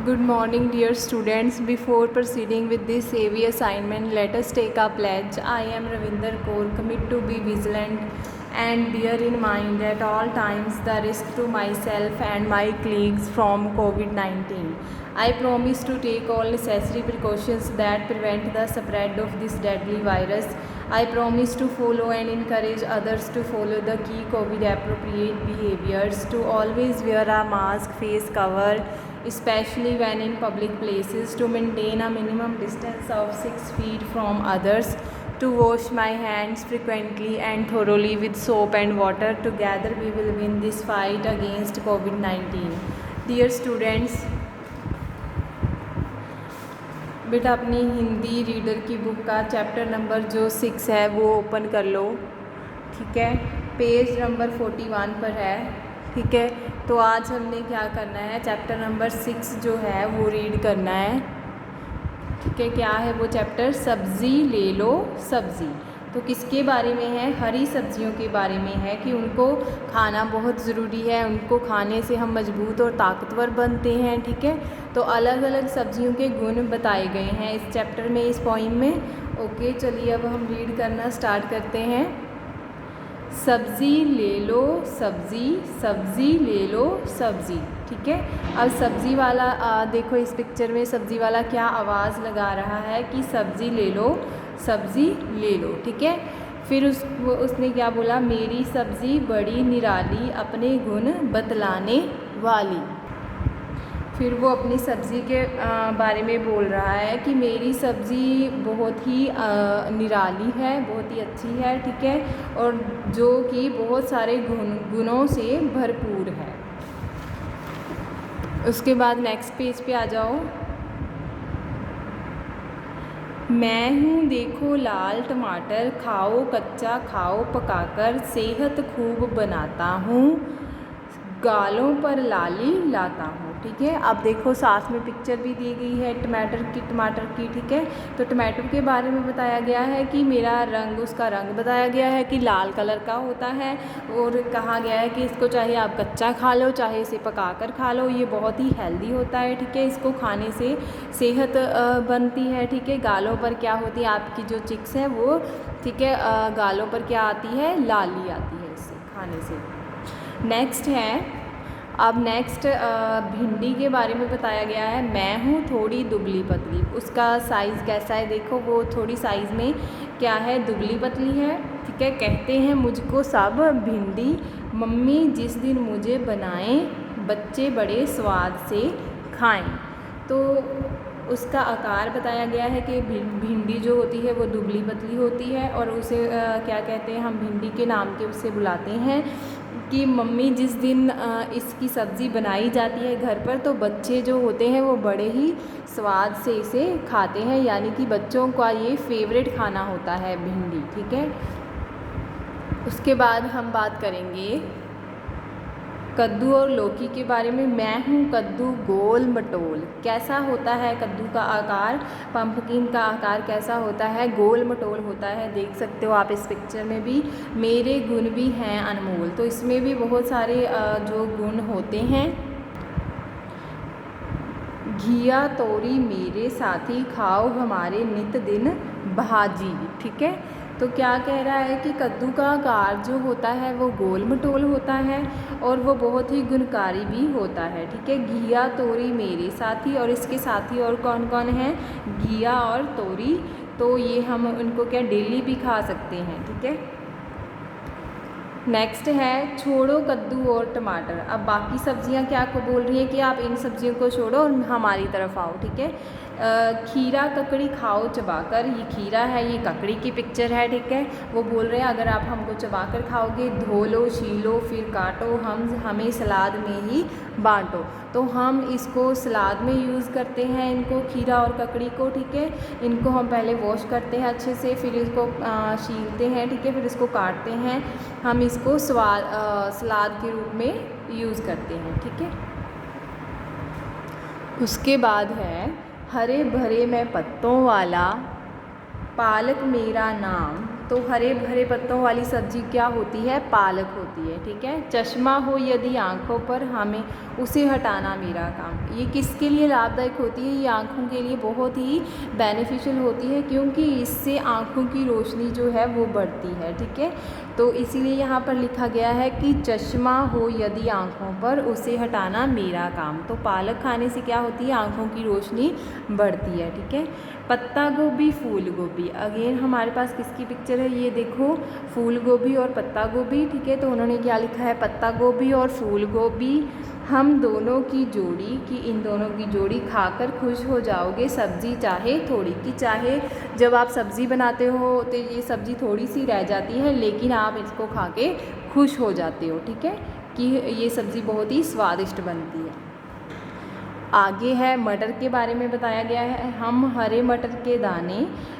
Good morning, dear students. Before proceeding with this AV assignment, let us take a pledge. I am Ravinder Kaur, commit to be vigilant and bear in mind at all times the risk to myself and my colleagues from COVID-19. I promise to take all necessary precautions that prevent the spread of this deadly virus. I promise to follow and encourage others to follow the key COVID appropriate behaviors, to always wear a mask, face cover, especially when in public places, to maintain a minimum distance of 6 feet from others, to wash my hands frequently and thoroughly with soap and water. Together we will win this fight against COVID-19. Dear students, बेटा अपनी Hindi reader की book का chapter number जो 6 है वो open कर लो, ठीक है। पेज नंबर 41 पर है, ठीक है। तो आज हमने क्या करना है, चैप्टर नंबर 6 जो है वो रीड करना है, ठीक है। क्या है वो चैप्टर? सब्ज़ी ले लो सब्ज़ी। तो किसके बारे में है? हरी सब्जियों के बारे में है कि उनको खाना बहुत ज़रूरी है, उनको खाने से हम मजबूत और ताकतवर बनते हैं, ठीक है। तो अलग अलग सब्जियों के गुण बताए गए हैं इस चैप्टर में, इस पोइम में। ओके, चलिए अब हम रीड करना स्टार्ट करते हैं। सब्ज़ी ले लो सब्ज़ी, सब्ज़ी ले लो सब्ज़ी, ठीक है। अब सब्ज़ी वाला देखो इस पिक्चर में सब्ज़ी वाला क्या आवाज़ लगा रहा है कि सब्ज़ी ले लो सब्ज़ी ले लो, ठीक है। फिर उसने क्या बोला? मेरी सब्ज़ी बड़ी निराली, अपने गुण बतलाने वाली। फिर वो अपनी सब्ज़ी के बारे में बोल रहा है कि मेरी सब्ज़ी बहुत ही निराली है, बहुत ही अच्छी है, ठीक है, और जो कि बहुत सारे गुणों से भरपूर है। उसके बाद नेक्स्ट पेज पे आ जाओ। मैं हूँ देखो लाल टमाटर, खाओ कच्चा खाओ पकाकर, सेहत खूब बनाता हूँ, गालों पर लाली लाता हूँ, ठीक है। अब देखो साथ में पिक्चर भी दी गई है टमाटर की, ठीक है। तो टमाटर के बारे में बताया गया है कि मेरा रंग, उसका रंग बताया गया है कि लाल कलर का होता है, और कहा गया है कि इसको चाहे आप कच्चा खा लो चाहे इसे पका कर खा लो, ये बहुत ही हेल्दी होता है, ठीक है। इसको खाने से सेहत बनती है, ठीक है। गालों पर क्या होती है? आपकी जो चिक्स है वो, ठीक है, गालों पर क्या आती है? लाली आती है इससे खाने से। नेक्स्ट है, अब नेक्स्ट भिंडी के बारे में बताया गया है। मैं हूँ थोड़ी दुबली पतली, उसका साइज़ कैसा है देखो, वो थोड़ी साइज़ में क्या है? दुबली पतली है, ठीक है। कहते हैं मुझको सब भिंडी, मम्मी जिस दिन मुझे बनाएं, बच्चे बड़े स्वाद से खाएं। तो उसका आकार बताया गया है कि भिंडी जो होती है वो दुबली पतली होती है, और उसे क्या कहते हैं? हम भिंडी के नाम के उससे बुलाते हैं कि मम्मी जिस दिन इसकी सब्ज़ी बनाई जाती है घर पर, तो बच्चे जो होते हैं वो बड़े ही स्वाद से इसे खाते हैं, यानी कि बच्चों का ये फेवरेट खाना होता है भिंडी, ठीक है। उसके बाद हम बात करेंगे कद्दू और लौकी के बारे में। मैं हूँ कद्दू गोल मटोल, कैसा होता है कद्दू का आकार? पंपकिन का आकार कैसा होता है? गोल मटोल होता है, देख सकते हो आप इस पिक्चर में भी। मेरे गुण भी हैं अनमोल, तो इसमें भी बहुत सारे जो गुण होते हैं। घिया तोरी मेरे साथी, खाओ हमारे नित दिन भाजी, ठीक है। तो क्या कह रहा है कि कद्दू का आकार जो होता है वो गोल मटोल होता है, और वो बहुत ही गुणकारी भी होता है, ठीक है। घिया तोरी मेरे साथी, और इसके साथी और कौन कौन हैं? घिया और तोरी। तो ये हम उनको क्या डेली भी खा सकते हैं, ठीक है। नेक्स्ट है छोड़ो कद्दू और टमाटर। अब बाकी सब्जियां क्या को बोल रही हैं कि आप इन सब्जियों को छोड़ो और हमारी तरफ आओ, ठीक है। खीरा ककड़ी खाओ चबाकर, ये खीरा है, ये ककड़ी की पिक्चर है, ठीक है। वो बोल रहे हैं अगर आप हमको चबाकर खाओगे, धो लो छीलो फिर काटो, हमें सलाद में ही बांटो। तो हम इसको सलाद में यूज़ करते हैं, इनको खीरा और ककड़ी को, ठीक है। इनको हम पहले वॉश करते हैं अच्छे से, फिर इसको छीलते हैं, ठीक है, फिर इसको काटते हैं, हम इसको सलाद के रूप में यूज़ करते हैं, ठीक है। उसके बाद है हरे भरे मैं पत्तों वाला, पालक मेरा नाम, तो हरे भरे पत्तों वाली सब्ज़ी क्या होती है? पालक होती है, ठीक है। चश्मा हो यदि आँखों पर, हमें उसे हटाना मेरा काम। ये किसके लिए लाभदायक होती है? ये आँखों के लिए बहुत ही बेनिफिशियल होती है, क्योंकि इससे आँखों की रोशनी जो है वो बढ़ती है, ठीक है। तो इसीलिए यहाँ पर लिखा गया है कि चश्मा हो यदि आँखों पर, उसे हटाना मेरा काम। तो पालक खाने से क्या होती है? आँखों की रोशनी बढ़ती है, ठीक है। पत्ता गोभी, फूल गोभी, अगेन हमारे पास किसकी पिक्चर है? ये देखो, फूल गोभी और पत्ता गोभी, ठीक है। तो उन्होंने क्या लिखा है? पत्ता गोभी और फूल गोभी, हम दोनों की जोड़ी, कि इन दोनों की जोड़ी खाकर खुश हो जाओगे, सब्जी चाहे थोड़ी। कि चाहे जब आप सब्ज़ी बनाते हो तो ये सब्ज़ी थोड़ी सी रह जाती है, लेकिन आप इसको खा के खुश हो जाते हो, ठीक है, कि ये सब्ज़ी बहुत ही स्वादिष्ट बनती है। आगे है मटर के बारे में बताया गया है। हम हरे मटर के दाने,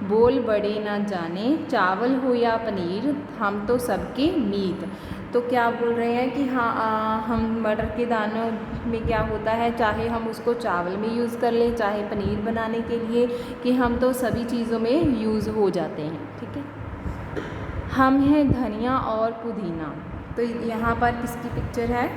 बोल बड़े ना जाने, चावल हो या पनीर, हम तो सबके मीत। तो क्या बोल रहे हैं कि हाँ, हम मटर के दानों में क्या होता है, चाहे हम उसको चावल में यूज़ कर लें, चाहे पनीर बनाने के लिए, कि हम तो सभी चीज़ों में यूज़ हो जाते हैं, ठीक है। हम हैं धनिया और पुदीना। तो यहाँ पर किसकी पिक्चर है?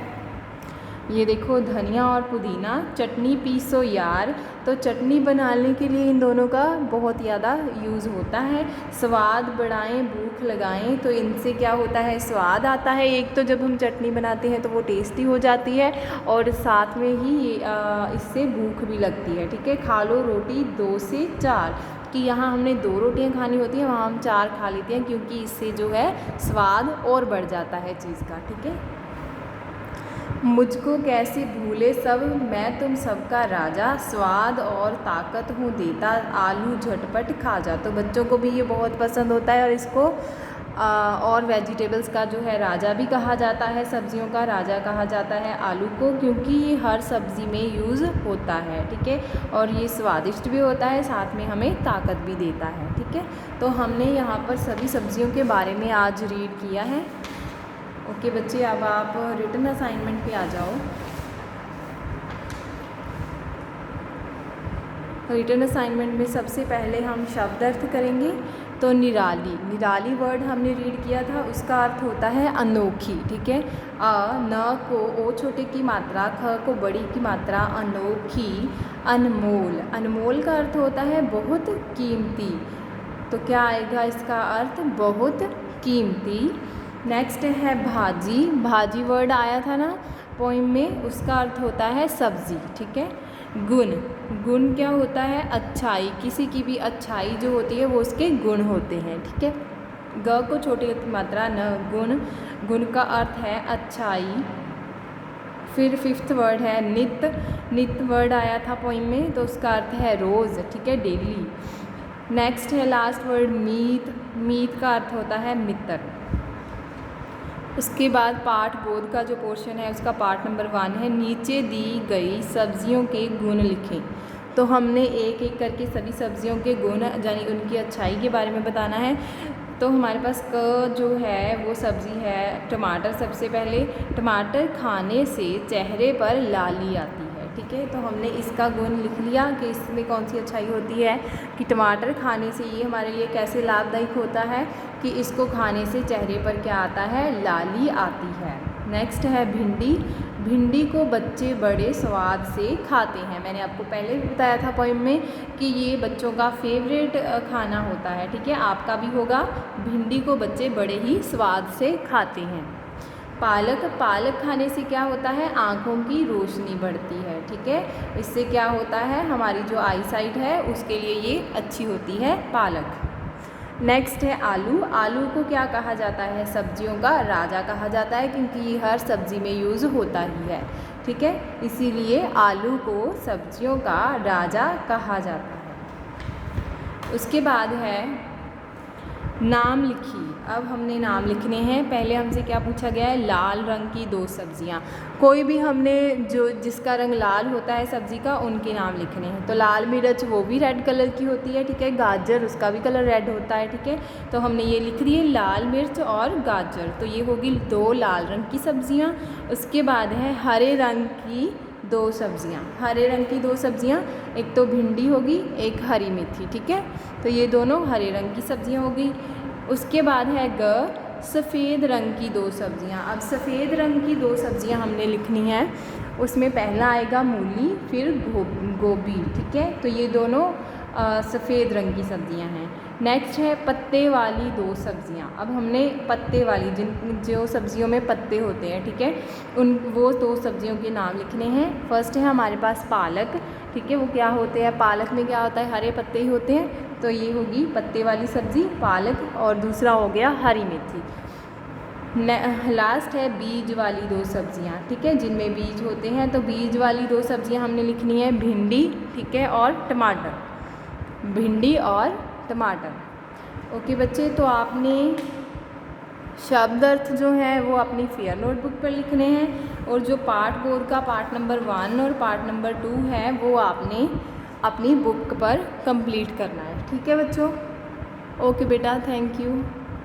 ये देखो, धनिया और पुदीना, चटनी पीसो यार। तो चटनी बनाने के लिए इन दोनों का बहुत ज़्यादा यूज़ होता है। स्वाद बढ़ाएं, भूख लगाएं, तो इनसे क्या होता है? स्वाद आता है। एक तो जब हम चटनी बनाते हैं तो वो टेस्टी हो जाती है, और साथ में ही इससे भूख भी लगती है, ठीक है। खा लो रोटी 2 से 4, कि यहाँ हमने 2 रोटियाँ खानी होती हैं, वहाँ हम 4 खा लेते हैं, क्योंकि इससे जो है स्वाद और बढ़ जाता है चीज़ का, ठीक है। मुझको कैसे भूले सब, मैं तुम सबका राजा, स्वाद और ताकत हूँ देता, आलू झटपट खा जा। तो बच्चों को भी ये बहुत पसंद होता है, और इसको और वेजिटेबल्स का जो है राजा भी कहा जाता है, सब्जियों का राजा कहा जाता है आलू को, क्योंकि ये हर सब्ज़ी में यूज़ होता है, ठीक है। और ये स्वादिष्ट भी होता है, साथ में हमें ताकत भी देता है, ठीक है। तो हमने यहाँ पर सभी सब्जियों के बारे में आज रीड किया है। ओके बच्चे, अब आप रिटन असाइनमेंट पे आ जाओ। रिटन असाइनमेंट में सबसे पहले हम शब्द अर्थ करेंगे। तो निराली, निराली वर्ड हमने रीड किया था, उसका अर्थ होता है अनोखी, ठीक है। न को ओ छोटे की मात्रा, ख को बड़ी की मात्रा, अनोखी। अनमोल, अनमोल का अर्थ होता है बहुत कीमती। तो क्या आएगा इसका अर्थ? बहुत कीमती। नेक्स्ट है भाजी, भाजी वर्ड आया था ना पोइम में, उसका अर्थ होता है सब्ज़ी, ठीक है। गुण, गुण क्या होता है? अच्छाई, किसी की भी अच्छाई जो होती है वो उसके गुण होते हैं, ठीक है। ग को छोटी मात्रा न, गुण, गुण का अर्थ है अच्छाई। फिर 5th वर्ड है नित, नित वर्ड आया था पोइम में, तो उसका अर्थ है रोज़, ठीक है, डेली। नेक्स्ट है लास्ट वर्ड मीत, मीत का अर्थ होता है मित्र। उसके बाद पाठ बोध का जो पोर्शन है उसका पार्ट नंबर 1 है, नीचे दी गई सब्जियों के गुण लिखें। तो हमने एक एक करके सभी सब्जियों के गुण यानी उनकी अच्छाई के बारे में बताना है। तो हमारे पास क जो है वो सब्ज़ी है टमाटर। सबसे पहले, टमाटर खाने से चेहरे पर लाली आती है, ठीक है। तो हमने इसका गुण लिख लिया कि इसमें कौन सी अच्छाई होती है, कि टमाटर खाने से ये हमारे लिए कैसे लाभदायक होता है, कि इसको खाने से चेहरे पर क्या आता है? लाली आती है। नेक्स्ट है भिंडी, भिंडी को बच्चे बड़े स्वाद से खाते हैं। मैंने आपको पहले भी बताया था पोइम में कि ये बच्चों का फेवरेट खाना होता है, ठीक है, आपका भी होगा। भिंडी को बच्चे बड़े ही स्वाद से खाते हैं। पालक, पालक खाने से क्या होता है? आँखों की रोशनी बढ़ती है, ठीक है। इससे क्या होता है? हमारी जो आई साइट है उसके लिए ये अच्छी होती है पालक। नेक्स्ट है आलू, आलू को क्या कहा जाता है? सब्जियों का राजा कहा जाता है, क्योंकि ये हर सब्ज़ी में यूज़ होता ही है, ठीक है। इसीलिए आलू को सब्जियों का राजा कहा जाता है। उसके बाद है नाम लिखिए। अब हमने नाम लिखने हैं। पहले हमसे क्या पूछा गया है? लाल रंग की 2 सब्जियां। कोई भी हमने जो जिसका रंग लाल होता है सब्ज़ी का, उनके नाम लिखने हैं। तो लाल मिर्च वो भी रेड कलर की होती है, ठीक है। गाजर, उसका भी कलर रेड होता है, ठीक है। तो हमने ये लिख दिए लाल मिर्च और गाजर। तो ये होगी 2 लाल रंग की सब्जियाँ। उसके बाद है हरे रंग की 2 सब्जियाँ। हरे रंग की 2 सब्जियाँ, एक तो भिंडी होगी, एक हरी मेथी, ठीक है। तो ये दोनों हरे रंग की सब्जियाँ हो गई। उसके बाद है ग, सफ़ेद रंग की 2 सब्जियां। अब सफ़ेद रंग की 2 सब्जियां हमने लिखनी है। उसमें पहला आएगा मूली, फिर गोभी, ठीक है। तो ये दोनों सफ़ेद रंग की सब्जियां हैं। नेक्स्ट है पत्ते वाली 2 सब्जियां। अब हमने पत्ते वाली जो सब्जियों में पत्ते होते हैं, ठीक है, वो 2 सब्जियों के नाम लिखने हैं। फर्स्ट है हमारे पास पालक, ठीक है। वो क्या होते हैं, पालक में क्या होता है, हरे पत्ते ही होते हैं। तो ये होगी पत्ते वाली सब्ज़ी पालक, और दूसरा हो गया हरी मेथी। लास्ट है बीज वाली 2 सब्जियां, ठीक है, जिनमें बीज होते हैं। तो बीज वाली 2 सब्जियां हमने लिखनी है भिंडी, ठीक है, और टमाटर, भिंडी और टमाटर। ओके बच्चे, तो आपने शब्द अर्थ जो है वो अपनी फेयर नोटबुक पर लिखने हैं, और जो पार्ट 4 का पार्ट नंबर 1 और पार्ट नंबर 2 है वो आपने अपनी बुक पर कंप्लीट करना है, ठीक है बच्चों। ओके बेटा, थैंक यू।